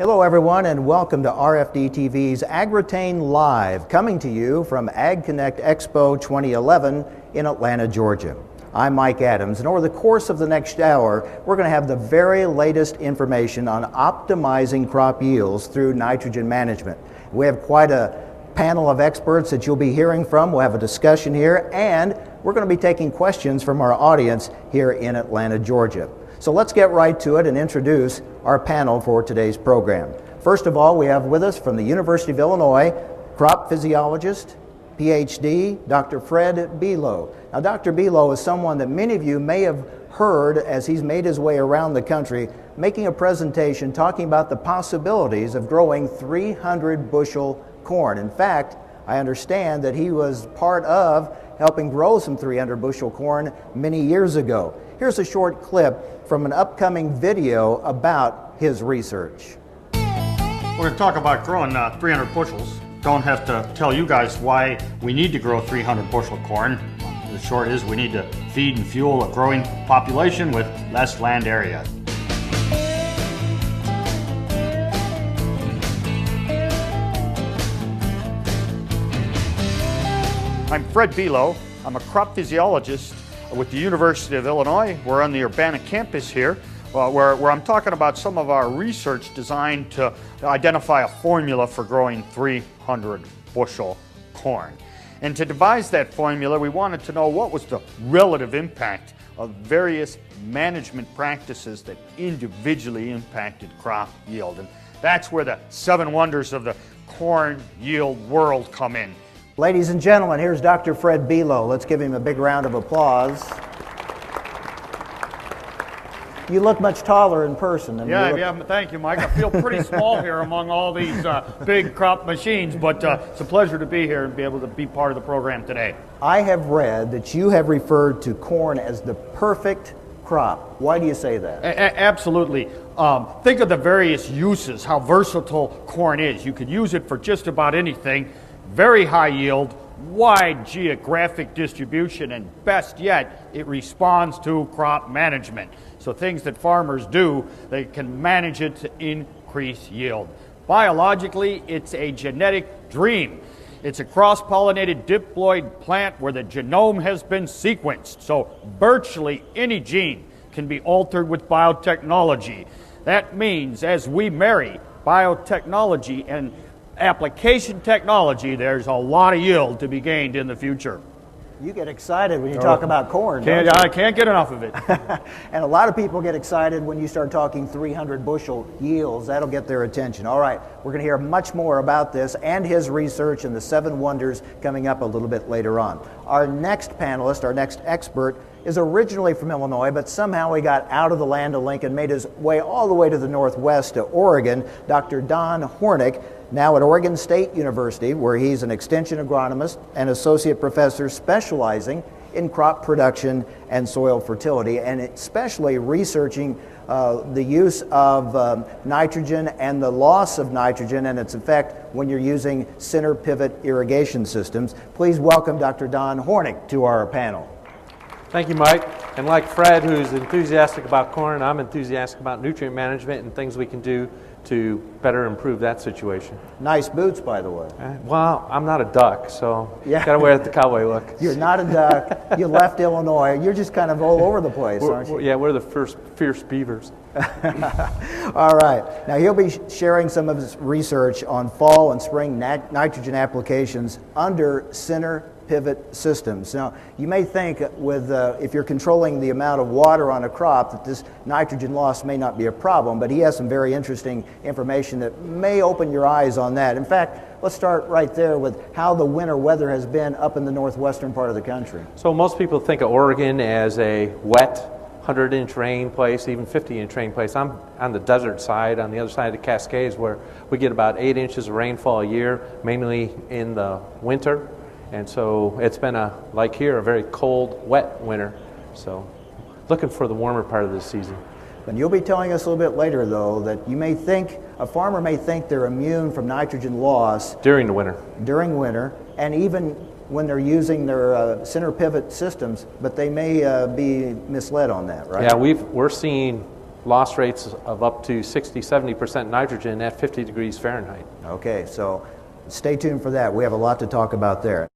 Hello everyone and welcome to RFD-TV's AGROTAIN Live, coming to you from Ag Connect Expo 2011 in Atlanta, Georgia. I'm Mike Adams, and over the course of the next hour, we're going to have the very latest information on optimizing crop yields through nitrogen management. We have quite a panel of experts that you'll be hearing from. We'll have a discussion here, and we're going to be taking questions from our audience here in Atlanta, Georgia. So let's get right to it and introduce our panel for today's program. First of all, we have with us from the University of Illinois, crop physiologist, PhD, Dr. Fred Below. Now, Dr. Below is someone that many of you may have heard as he's made his way around the country, making a presentation talking about the possibilities of growing 300 bushel corn. In fact, I understand that he was part of helping grow some 300 bushel corn many years ago. Here's a short clip from an upcoming video about his research. We're going to talk about growing 300 bushels. Don't have to tell you guys why we need to grow 300 bushel corn. The short is we need to feed and fuel a growing population with less land area. I'm Fred Below. I'm a crop physiologist with the University of Illinois. We're on the Urbana campus here, where I'm talking about some of our research designed to identify a formula for growing 300 bushel corn. And to devise that formula, we wanted to know what was the relative impact of various management practices that individually impacted crop yield. And that's where the 7 wonders of the corn yield world come in. Ladies and gentlemen, here's Dr. Fred Below. Let's give him a big round of applause. You look much taller in person. Yeah, thank you, Mike. I feel pretty small here among all these big crop machines, but it's a pleasure to be here and be able to be part of the program today. I have read that you have referred to corn as the perfect crop. Why do you say that? Absolutely. Think of the various uses, how versatile corn is. You could use it for just about anything. Very high yield, wide geographic distribution, and best yet, it responds to crop management. So things that farmers do, they can manage it to increase yield. Biologically, it's a genetic dream. It's a cross-pollinated diploid plant where the genome has been sequenced. So virtually any gene can be altered with biotechnology. That means as we marry biotechnology and application technology, there's a lot of yield to be gained in the future. You get excited when you talk about corn. I can't get enough of it. And a lot of people get excited when you start talking 300 bushel yields. That'll get their attention. All right, we're going to hear much more about this and his research and the 7 wonders coming up a little bit later on. Our next panelist, our next expert, is originally from Illinois, but somehow he got out of the land of Lincoln, made his way all the way to the northwest to Oregon. Dr. Don Horneck, now at Oregon State University, where he's an extension agronomist and associate professor specializing in crop production and soil fertility, and especially researching the use of nitrogen and the loss of nitrogen and its effect when you're using center pivot irrigation systems. Please welcome Dr. Don Horneck to our panel. Thank you, Mike. And like Fred, who's enthusiastic about corn, I'm enthusiastic about nutrient management and things we can do to better improve that situation. Nice boots, by the way. Well, I'm not a duck, so yeah. Got to wear the cowboy look. You're not a duck. You left Illinois. You're just kind of all over the place, aren't you? Yeah, we're the first fierce beavers. All right. Now, he'll be sharing some of his research on fall and spring nitrogen applications under center pivot systems. Now, you may think with if you're controlling the amount of water on a crop that this nitrogen loss may not be a problem, but he has some very interesting information that may open your eyes on that. In fact, let's start right there with how the winter weather has been up in the northwestern part of the country. So most people think of Oregon as a wet 100-inch rain place, even 50-inch rain place. I'm on the desert side, on the other side of the Cascades, where we get about 8 inches of rainfall a year, mainly in the winter. And so it's been like here, a very cold, wet winter. So looking for the warmer part of this season. And you'll be telling us a little bit later, though, that you may think, a farmer may think they're immune from nitrogen loss during the winter. During winter, and even when they're using their center pivot systems, but they may be misled on that, right? Yeah, we're seeing loss rates of up to 60-70% nitrogen at 50 degrees Fahrenheit. Okay, so stay tuned for that. We have a lot to talk about there.